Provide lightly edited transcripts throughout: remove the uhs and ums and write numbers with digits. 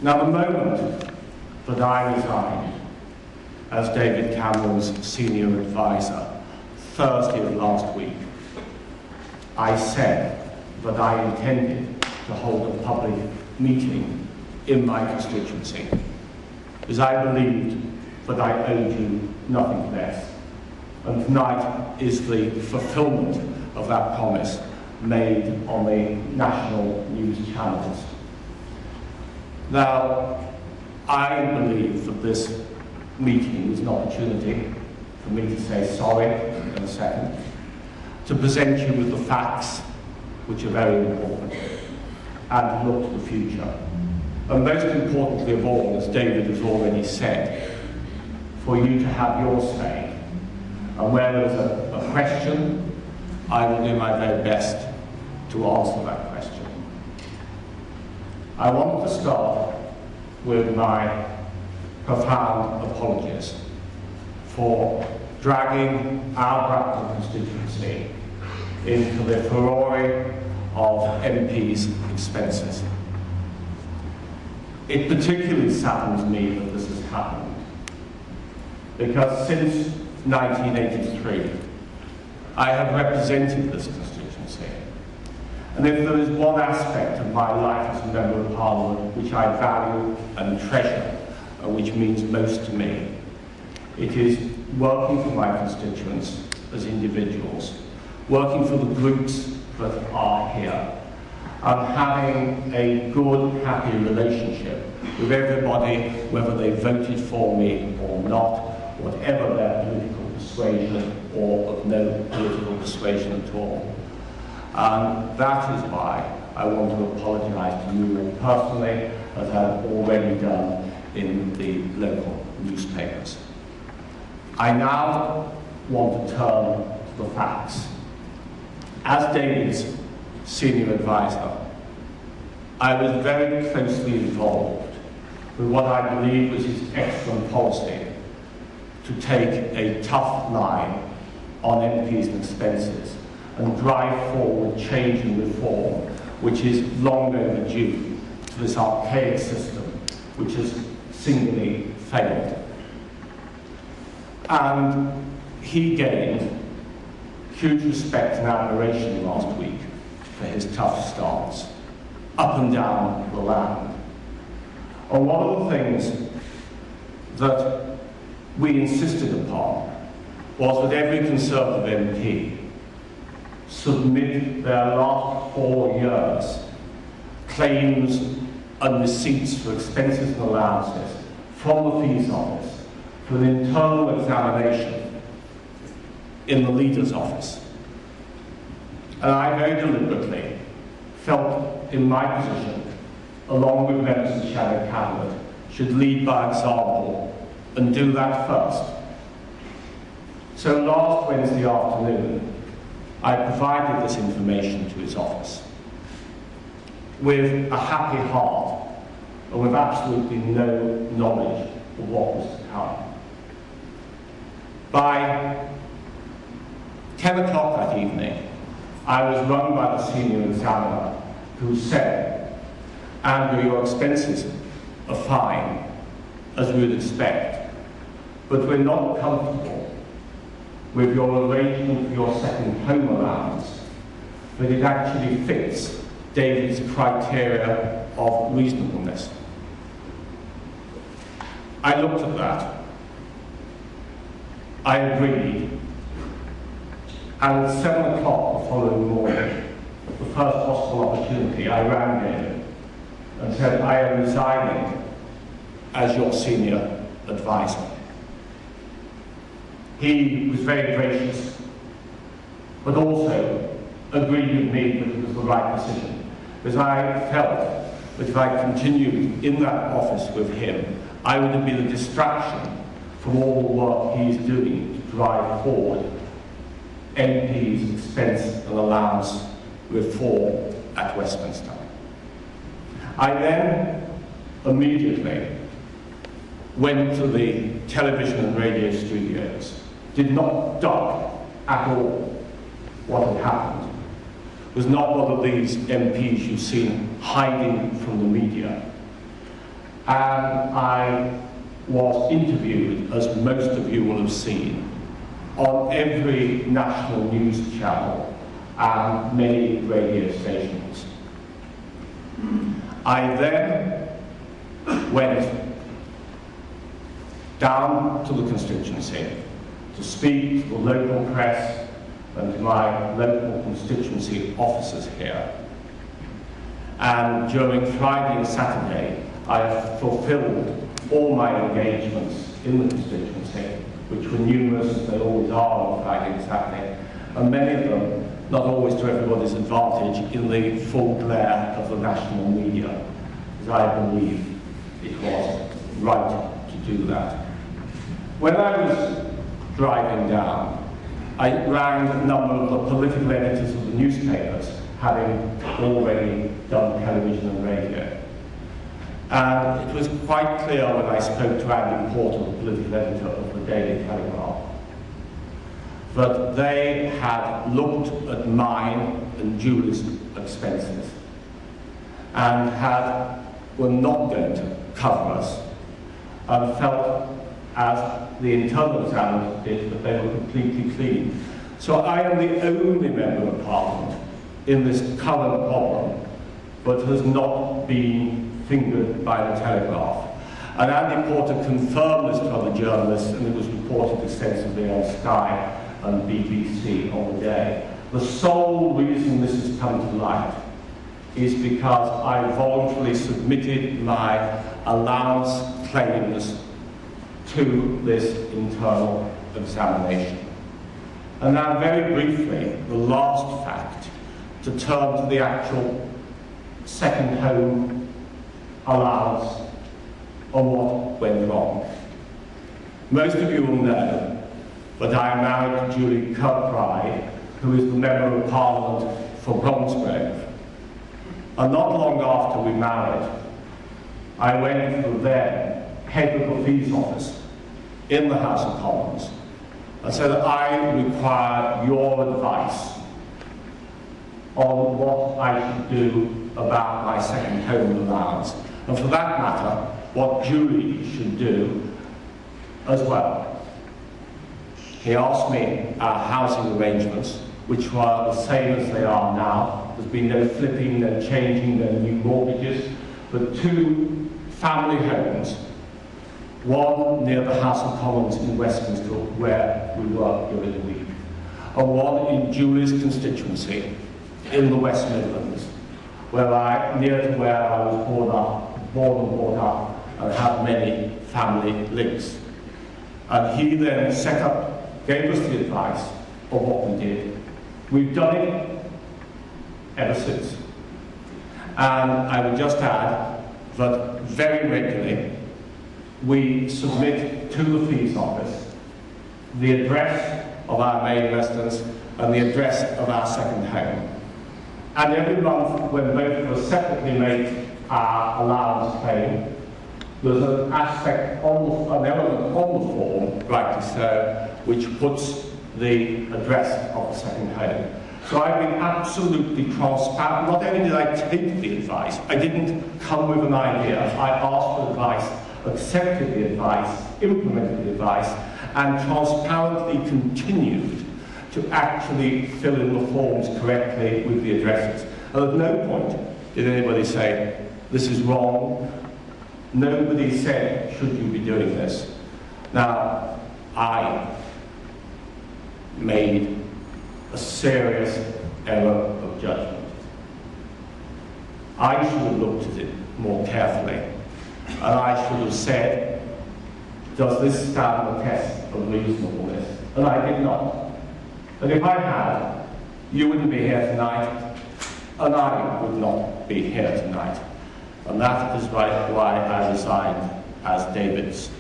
Now, the moment that I resigned as David Cameron's senior advisor, Thursday of last week, I said that I intended to hold a public meeting in my constituency, because I believed that I owed you nothing less. And tonight is the fulfillment of that promise made on the national news channels. Now, I believe that this meeting is an opportunity for me to say sorry in a second, to present you with the facts, which are very important, and to look to the future. And most importantly of all, as David has already said, for you to have your say. And where there's a question, I will do my very best to answer that question. I want to start with my profound apologies for dragging our Bracknell constituency into the furore of MPs' expenses. It particularly saddens me that this has happened, because since 1983, I have represented this constituency. And if there is one aspect of my life as a Member of Parliament which I value and treasure, and which means most to me, it is working for my constituents as individuals, working for the groups that are here, and having a good, happy relationship with everybody, whether they voted for me or not, whatever their political persuasion or of no political persuasion at all. And that is why I want to apologise to you personally, as I've already done in the local newspapers. I now want to turn to the facts. As David's senior advisor, I was very closely involved with what I believe was his excellent policy to take a tough line on MPs' expenses and drive forward change and reform, which is long overdue to this archaic system, which has singularly failed. And he gained huge respect and admiration last week for his tough stance, up and down the land. And one of the things that we insisted upon was that every Conservative MP submit their last 4 years claims and receipts for expenses and allowances from the Fees Office for an internal examination in the Leader's Office. And I very deliberately felt in my position, along with members of the Shadow Cabinet, should lead by example and do that first. So last Wednesday afternoon, I provided this information to his office with a happy heart and with absolutely no knowledge of what was to come. By 10 o'clock that evening, I was rung by the senior examiner who said, "Andrew, your expenses are fine, as we would expect, but we're not comfortable with your arrangement for your second home allowance, that it actually fits David's criteria of reasonableness." I looked at that. I agreed. And at 7 o'clock the following morning, the first possible opportunity, I rang David and said, "I am resigning as your senior advisor." He was very gracious, but also agreed with me that it was the right decision, because I felt that if I continued in that office with him, I would have been a distraction from all the work he is doing to drive forward MPs' expense and allowance reform at Westminster. I then immediately went to the television and radio studios, did not duck at all what had happened, was not one of these MPs you've seen hiding from the media, and I was interviewed, as most of you will have seen, on every national news channel and many radio stations. I then went down to the constituency to speak to the local press and to my local constituency officers here. And during Friday and Saturday, I have fulfilled all my engagements in the constituency, which were numerous, as they always are on Friday and Saturday, and many of them, not always to everybody's advantage, in the full glare of the national media, as I believe it was right to do that. When I was driving down, I rang a number of the political editors of the newspapers, having already done television and radio. And it was quite clear when I spoke to Andy Porter, the political editor of the Daily Telegraph, that they had looked at mine and Julie's expenses and were not going to cover us, and felt, as the internal examiners did, that they were completely clean. So I am the only member of Parliament in this current problem that has not been fingered by the Telegraph. And Andy Porter confirmed this to other journalists, and it was reported extensively on Sky and BBC on the day. The sole reason this has come to light is because I voluntarily submitted my allowance claims to this internal examination. And now, very briefly, the last fact, to turn to the actual second home allowance on what went wrong. Most of you will know that I am married to Julie Kirkbride, who is the Member of Parliament for Bromsgrove. And not long after we married, I went to the then head of the fees office in the House of Commons and said that I require your advice on what I should do about my second home allowance, and for that matter, what Julie should do as well. He asked me our housing arrangements, which were the same as they are now. There's been no flipping, no changing, no new mortgages, but 2 family homes, one near the House of Commons in Westminster, where we work during the week, and one in Julie's constituency in the West Midlands, near to where I was born and brought up, and have many family links. And he then gave us the advice of what we did. We've done it ever since. And I would just add that very regularly we submit to the fees office the address of our main residence and the address of our second home. And every month, when both of us separately make our allowance claim, there's an aspect, an element on the form, rightly so, which puts the address of the second home. So I've been absolutely transparent. Not only did I take the advice, I didn't come with an idea. I asked for advice, accepted the advice, implemented the advice, and transparently continued to actually fill in the forms correctly with the addresses. And at no point did anybody say, this is wrong. Nobody said, should you be doing this? Now, I made a serious error of judgment. I should have looked at it more carefully, and I should have said, does this stand the test of reasonableness? And I did not. And if I had, you wouldn't be here tonight, and I would not be here tonight. And that is why I resigned as David's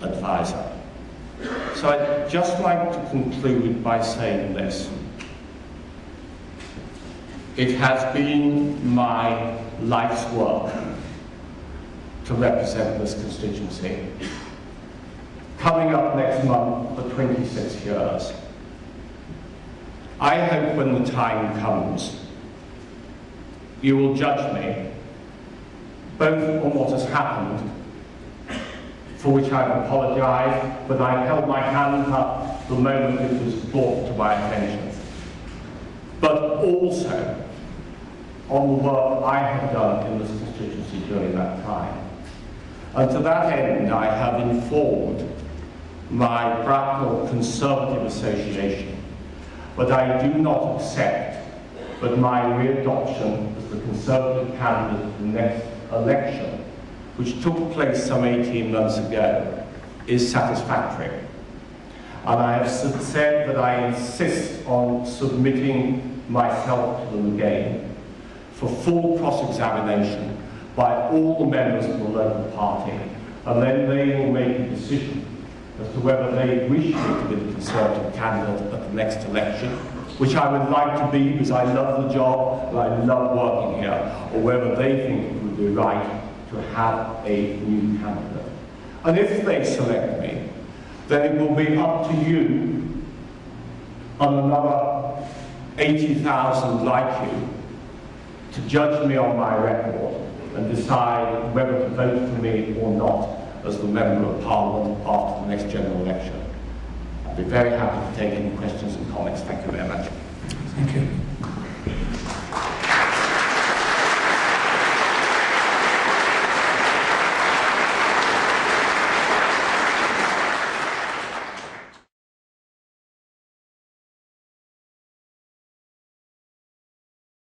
advisor. So I'd just like to conclude by saying this. It has been my life's work to represent this constituency. Coming up next month for 26 years. I hope when the time comes, you will judge me both on what has happened, for which I've apologised, but I held my hands up the moment it was brought to my attention, but also on the work I have done in this constituency during that time. And to that end, I have informed my Bracknell Conservative Association that I do not accept that my re-adoption as the Conservative candidate for the next election, which took place some 18 months ago, is satisfactory. And I have said that I insist on submitting myself to them again for full cross-examination by all the members of the local party, and then they will make a decision as to whether they wish me to be the Conservative candidate at the next election, which I would like to be because I love the job and I love working here, or whether they think it would be right to have a new candidate. And if they select me, then it will be up to you and another 80,000 like you to judge me on my record and decide whether to vote for me or not as the Member of Parliament after the next general election. I'd be very happy to take any questions and comments. Thank you very much. Thank you.